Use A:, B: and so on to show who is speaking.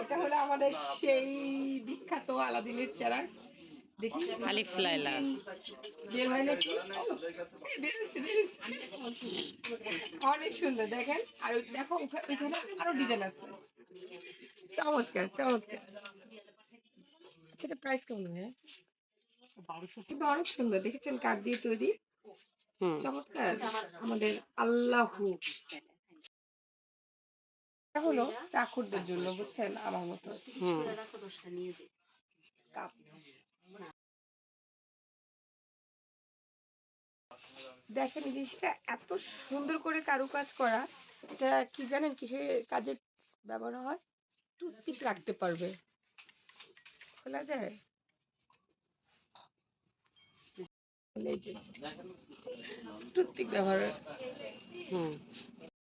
A: এটা হলো আমাদের সেই বিখ্যাত আলাদিনের চেরাগ। দেখি
B: আলিফ লায়লা
A: বের হয় নাকি? অনেক সুন্দর দেখেন। আর দেখো ওইখানে আরো ডিজাইন আছে। চমৎকার চমৎকার। সেটা প্রাইস কেমন হয়? কিন্তু অনেক সুন্দর, দেখেছেন কাঠ দিয়ে তৈরি, চমৎকার। আমাদের আল্লাহু এটা হলো চাকরদের জন্য, বুঝছেন, আমার মতো কাপ। দেখেন এই জিনিসটা এত সুন্দর করে কারুকাজ করা। এটা কি জানেন কিসের কাজে ব্যবহার হয়? টুথপিক রাখতে পারবে, খোলা যায়। টুথপিক ব্যবহার